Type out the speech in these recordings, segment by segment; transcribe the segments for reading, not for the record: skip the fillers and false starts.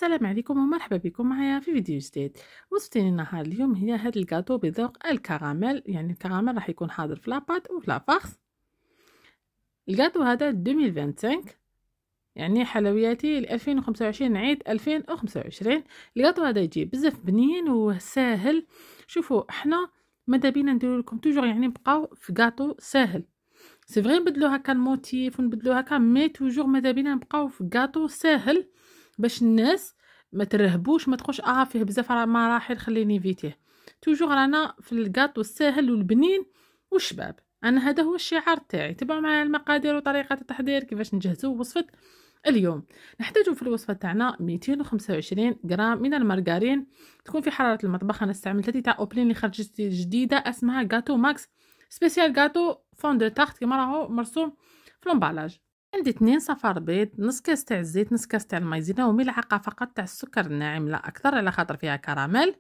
السلام عليكم ومرحبا بكم معايا في فيديو جديد. وصفتي النهار اليوم هي هذا الكاطو بذوق الكراميل، يعني الكراميل راح يكون حاضر في لاباط وفي لافارس. الكاطو هذا 2025، يعني حلوياتي ل 2025 عيد 2025. الكاطو هذا يجي بزاف بنين وساهل. شوفوا احنا ماذا بينا نديرو لكم توجور، يعني نبقاو في كاطو ساهل. سي فغي نبدلو هكا الموتيف ونبدلو هكا، مي توجور ماذا بينا نبقاو في كاطو ساهل باش الناس ما ترهبوش، ما تقولش فيه بزاف مراحل خليني فيتيه. توجور رانا في الكاطو الساهل والبنين والشباب. انا هذا هو الشعار تاعي. تبعوا معايا المقادير وطريقه التحضير كيفاش نجهزوا وصفه اليوم. نحتاج في الوصفه تاعنا 225 غرام من المارغرين، تكون في حراره المطبخ. انا استعملت هذه تاع اوبلين اللي خرجت جديده، اسمها كاطو ماكس سبيسيال كاطو فون دو تارت كيما راهو مرسوم في الامبالاج. عندي 2 صفار بيض، نص كاس تاع الزيت، نص كاس تاع المايزينا، وملعقه فقط تاع السكر الناعم، لا اكثر على خاطر فيها كراميل.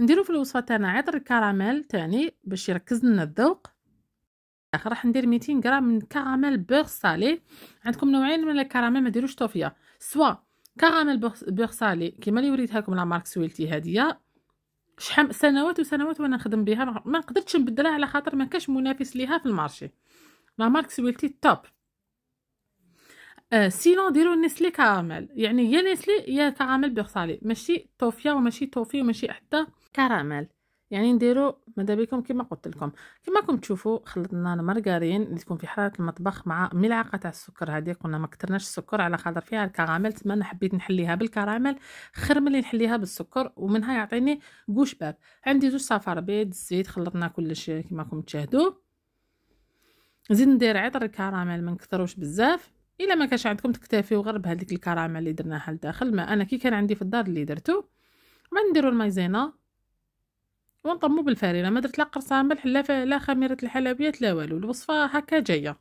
نديرو في الوصفه تاعنا عطر الكراميل تاني باش يركز لنا الذوق. راح ندير 200 غرام من كراميل بور صالي. عندكم نوعين من الكراميل، ما ديروش طوفيه، سوا كراميل بور صالي كيما اللي وريتها لكم لا مارك سويلتي هذه، شحال سنوات وسنوات وانا نخدم بها، ما قدرتش نبدلها على خاطر ما كاش منافس ليها في المارشي. لا مارك سويلتي توب. سينون ديروا نسلي كراميل، يعني يا نسلي يا كراميل بور صالي، ماشي طوفيا وماشي توفي وماشي حتى كراميل. يعني نديروا ماذا بكم كما قلت لكم. كما راكم تشوفوا خلطنا المارغرين اللي تكون في حراره المطبخ مع ملعقه تاع السكر. هذه قلنا ما كترناش السكر على خاطر فيها الكراميل، تما انا حبيت نحليها بالكراميل خير ملي نحليها بالسكر، ومنها يعطيني غوش باب. عندي 2 صفار بيض، الزيت، خلطنا كلش كما راكم تشاهدوا. نزيد ندير عطر الكراميل، ما نكثروش بزاف. الا ما كانش عندكم تكتفيو غير بهذيك الكراميل اللي درناها لداخل، ما انا كي كان عندي في الدار اللي درتو. ما نديرو المايزينا ونطمو بالفرينه، ما درت لا قرصه ملح لا خميره الحلويات لا والو، الوصفه هكا جايه.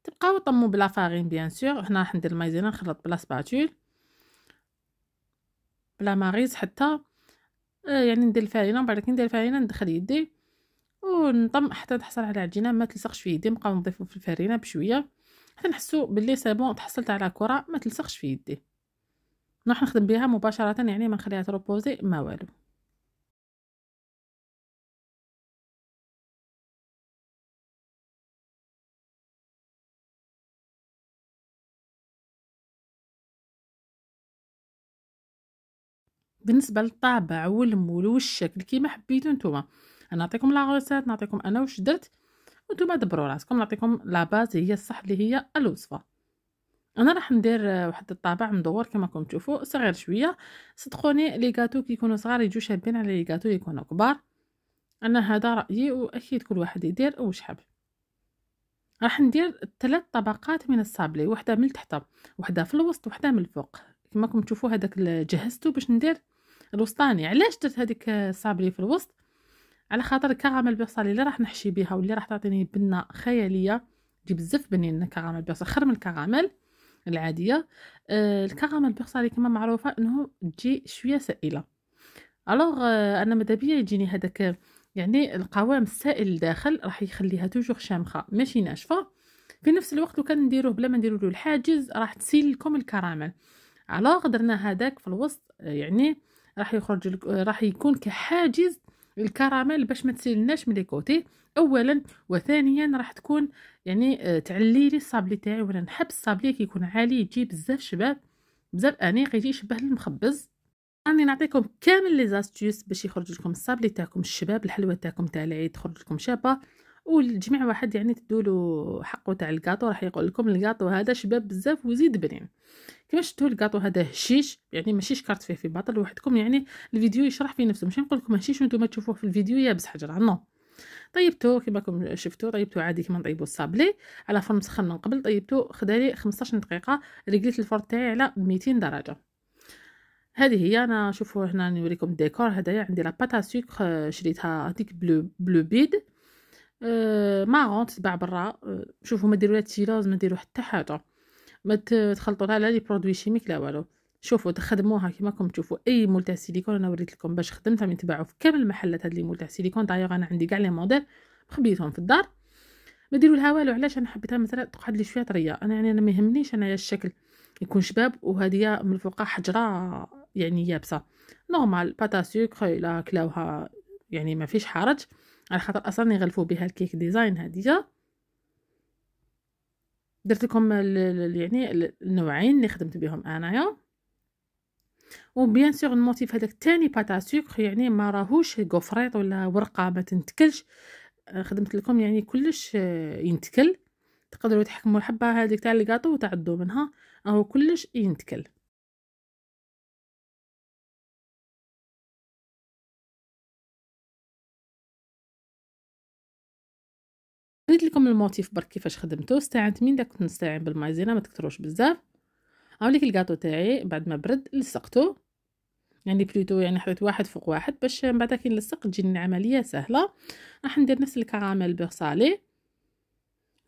تبقاو طمو بلا فارين بيان سور. هنا راح ندير المايزينا نخلط بلا سباتول بلا ماريز حتى يعني ندير الفرينه، وبعد كي ندير الفرينه ندخل يدي ونطم حتى تحصل على عجينه ما تلصقش في يدي. نبقاو نضيفو في الفرينه بشويه حتى نحسو باللي سي بون تحصلت على كره ما تلصقش في يدي. نروح نخدم بها مباشره، يعني ما نخليها تروبوزي ما والو. بالنسبه للطابع والمول والشكل كيما حبيتو نتوما، انا نعطيكم لا غوسات، نعطيكم انا واش درت وانتوما دبروا راسكم. نعطيكم لا باز هي الصح اللي هي الوصفه. انا راح ندير واحد الطابع مدور كما راكم تشوفوا صغير شويه. صدقوني لي غاتو كي يكونوا صغار يجوا شابين على لي غاتو يكونوا كبار. انا هذا رايي، واكيد كل واحد يدير واش حاب. راح ندير 3 طبقات من الصابلي، وحده من تحت وحده في الوسط وحده من الفوق. كما راكم تشوفوا هذاك جهزته باش ندير الوسطاني. علاش درت هذيك الصابلي في الوسط؟ على خاطر الكراميل بيرصالي اللي راح نحشي بها واللي راح تعطيني بنه خياليه، تجي بزاف بنين. الكراميل بيرصالي خير من الكراميل العاديه. الكراميل بيرصالي كما معروفه انه تجي شويه سائله. الوغ انا مدابيا يجيني هذاك يعني القوام السائل الداخل راح يخليها توجور شامخه ماشي ناشفه. في نفس الوقت لو كان نديروه بلا ما نديرو له الحاجز راح تسيل لكم الكراميل. الوغ درنا هذاك في الوسط، يعني راح يخرج راح يكون كحاجز الكراميل باش ما تسيلناش من لي كوتي اولا، وثانيا راح تكون يعني تعلي لي الصابلي تاعي، ولا نحب الصابلي كي يكون عالي يجي بزاف شباب بزاف انيق، يجي يشبه المخبز. راني نعطيكم كامل لي زاستيوس باش يخرج لكم الصابلي تاعكم الشباب، الحلوه تاعكم تاع العيد تخرج لكم شابه. والجميع واحد يعني تدولو حقه تاع الكاطو راح يقول لكم الكاطو هذا شباب بزاف وزيد بنين. كيما شفتوا الكاطو هذا هشيش، يعني ماشي شكرت فيه في باطل وحدكم، يعني الفيديو يشرح في نفسه، ماشي نقول لكم هشيش وانتم تشوفوه في الفيديو يابس حجر نو. طيبتو كيما راكم شفتوا، طيبتو عادي كيما نطيبوا الصابلي على فرن مسخن من قبل. طيبتو خدالي 15 دقيقه، رجليت الفرن تاعي على 200 درجه. هذه هي. انا شوفوا هنا نوريكم الديكور. هدايا عندي لا باتا سكر شريتها هذيك بلو بيد. ماغون تتباع برا. شوفوا ما ديروا لا تيلاز ما ديروا حتى حاجه، ما تخلطوا لا لي برودوي شيميك لا والو. شوفوا تخدموها كيما راكم تشوفوا اي مول تاع سيليكون. انا وريت لكم باش خدمتها من تباعوا في كامل المحلات هاد لي مول تاع سيليكون. دايوغ انا عندي كاع لي موديل مخبيتهم في الدار. ما ديروا لها والو. علاش؟ انا حبيتها مثلا تقعد لي شويه طريه. انا يعني انا ما يهمنيش انايا الشكل يكون شباب وهذه من الفوق حجره يعني يابسه. نورمال باتا سكر لا كلاوها يعني ما فيش حرج، على خاطر اصلا يغلفوا بها الكيك ديزاين هذه. درت لكم يعني النوعين اللي خدمت بهم انايا. وبيان سور الموتيف هذاك الثاني باتا سكر يعني ما راهوش غوفريط ولا ورقه ما تنتكلش. خدمت لكم يعني كلش ينتكل. تقدروا تحكموا الحبه هذيك تاع الكاطو وتعدوا منها، راهو كلش ينتكل. وريت لكم الموتيف برك كيفاش خدمته. استعنت من داك كنت نستعين بالمايزينا، ما تكثروش بزاف. هاوليك الكاطو تاعي بعد ما برد لصقته، يعني بلوتو يعني حطيت واحد فوق واحد باش من بعد كي نلصق تجيني العمليه سهله. راح ندير نفس الكراميل بيغ صالي،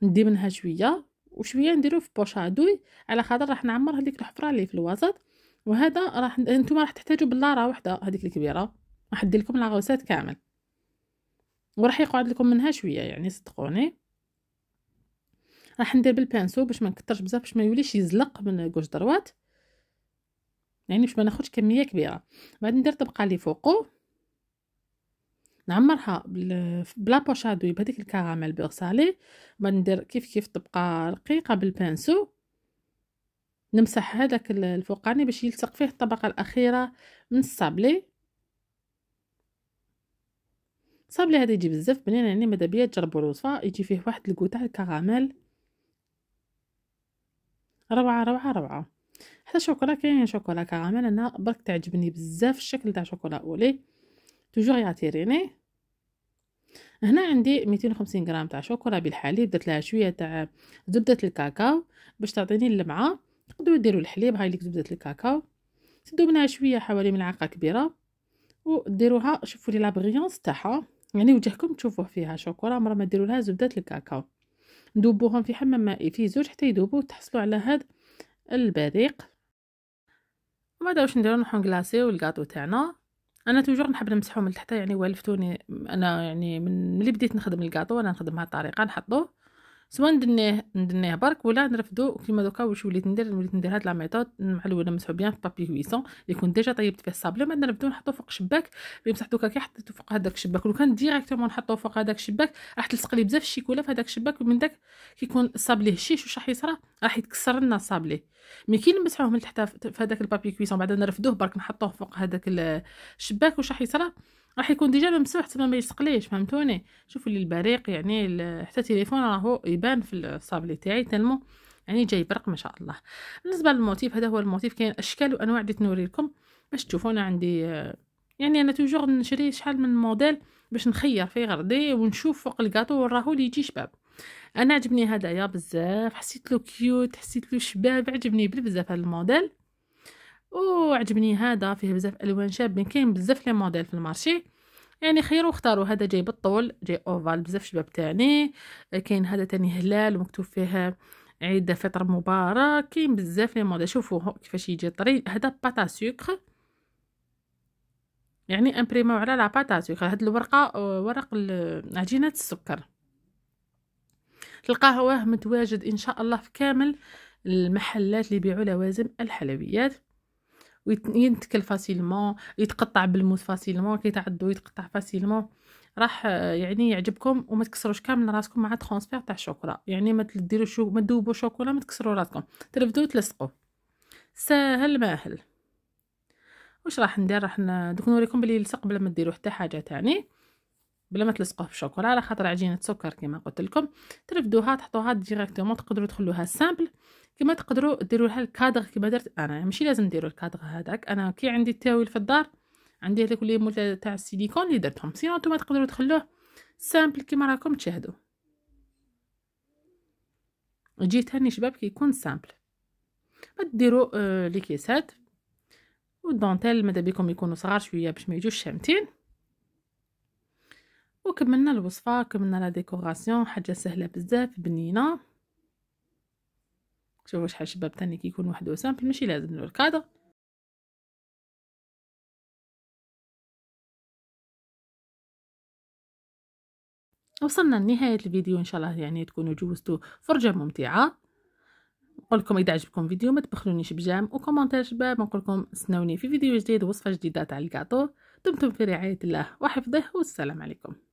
ندي منها شويه وشويه نديرو في بوشادوي، على خاطر راح نعمر هذيك الحفره اللي في الوسط. وهذا راح انتم راح تحتاجوا بلاره واحده هذيك الكبيره. راح ندير لكم لاغوسات كامل وراح يقعد لكم منها شويه يعني صدقوني. راح ندير بالبانسو باش ما نكترش بزاف باش ما يوليش يزلق من كوش دروات، يعني باش ما ناخذش كميه كبيره. بعد ندير طبقه اللي فوقو نعمرها بلا بوشادوي بهذيك الكراميل بيغ صالي. بعد ندير كيف طبقه رقيقه بالبانسو، نمسح هذاك الفوقاني باش يلصق فيه الطبقه الاخيره من الصابلي. الصابلي هذا يجي بزاف بنين، يعني ماذا بيا تجربوا الوصفه. يجي فيه واحد الكوتا الكراميل روعه روعه روعه. حتى شوكولا كاين شوكولا كراميل انا برك تعجبني بزاف الشكل تاع شوكولا اولي توجور يعتريني. هنا عندي 250 غرام تاع شوكولا بالحليب، درت لها شويه تاع زبده الكاكاو باش تعطيني اللمعه. تقدروا ديروا الحليب، هاي لك زبده الكاكاو، تزيدوا منها شويه حوالي ملعقه كبيره وديروها. شوفوا لي لا بريونس تاعها، يعني وجهكم تشوفوه فيها شوكولا. مره ما ديروا لها زبده الكاكاو. ندوبوهم في حمام مائي في زوج حتى يذوبوا وتحصلوا على هذا البريق. وبعد واش نديرو نروحو نكلاصيو الكاطو تاعنا. انا توجور نحب نمسحو من تحت، يعني والفتوني انا يعني من ملي بديت نخدم الكاطو انا نخدم بهذه الطريقه. نحطوه سواء ندنيه برك ولا نرفدو كيما دوكا. واش وليت ندير هاد لا ميثود مع الاول نمسحو بيان في بابي كويسون يكون ديجا طيبت فيه الصابلي. بعد نرفدو نحطو فوق الشباك بمسح دوكا كي حطيتو فوق هذاك الشباك. ولو كان ديريكتومون نحطو فوق هذاك الشباك راح تلصق لي بزاف الشيكولا في هذاك الشباك، ومن داك كيكون الصابلي هشيش واش راح يصرى راح يتكسر لنا الصابلي. مي كي نمسحوه من تحت في هذاك البابي كويسون بعد نرفدوه برك نحطوه فوق هذاك الشباك واش راح يصرى راح يكون ديجا ممسوح تما ما يسقليش. فهمتوني؟ شوفوا لي البريق يعني حتى تليفون راهو يبان في الصابلي تاعي تلمو يعني جاي برق ما شاء الله. بالنسبه للموتيف هذا هو الموتيف. كاين اشكال وانواع اللي نوري لكم باش تشوفوا. انا عندي يعني انا توجور نشري شحال من موديل باش نخير في غردي ونشوف فوق الكاطو راهو اللي يجي شباب. انا عجبني هدايا بزاف، حسيت له كيوت، حسيت له شباب، عجبني بزاف هذا الموديل. وعجبني هذا فيه بزاف الوان شابين. كاين بزاف لي موديل في المارشي، يعني خيروا اختاروا. هذا جاي بالطول جاي اوفال بزاف شباب تاني. كاين هذا تاني هلال ومكتوب فيه عيد فطر مبارك. كاين بزاف لي موديل. شوفوا كيفاش يجي طري. هذا باتا سكر يعني امبريمو على لا باتا سكر. هاد الورقه ورق عجينه السكر. تلقاه متواجد ان شاء الله في كامل المحلات اللي يبيعوا لوازم الحلويات. وينتكل فاسيلمون، يتقطع بالموس فاسيلمون، كي تعدو يتقطع فاسيلمون. راح يعني يعجبكم وما تكسروش كامل راسكم مع ترانسفير تاع الشوكولا. يعني ما تديروا ما تذوبوا شوكولا ما تكسروا راسكم، ترفدوا تلصقوا ساهل ماهل. واش راح ندير؟ راح دوك نوريكم بلي يلصق بلا ما ديروا حتى حاجه تاني، بلا ما تلصقوه في الشوكولا، على خاطر عجينه سكر كما قلت لكم. ترفدوها تحطوها ديريكتومون. تقدروا تخلوها سامبل كما تقدروا ديروا لها الكادر كما درت انا. ماشي لازم ديروا الكادر هذاك. انا كي عندي التاويل في الدار عندي هذوك لي مول تاع السيليكون اللي درتهم. سينو نتوما تقدروا تخلوه سامبل كما راكم تشاهدوا. يجي ثاني شباب كيكون سامبل. ديروا لي كيسات والدونتيل ماذا بيكم يكونوا صغار شويه باش ما يجوش شامتين. وكملنا الوصفه، كملنا لا ديكوراسيون، حاجه سهله بزاف بنينه. شوفوا شحال شباب تاني كيكون وحده سامبل، ماشي لازم له الكادر. وصلنا لنهايه الفيديو، ان شاء الله يعني تكونوا جوزتوا فرجه ممتعه. نقول لكم اذا عجبكم الفيديو ما تبخلونيش بجام وكومنتير شباب. نقول لكم استنوني في فيديو جديد ووصفه جديده تاع الكاطو. دمتم في رعايه الله وحفظه، والسلام عليكم.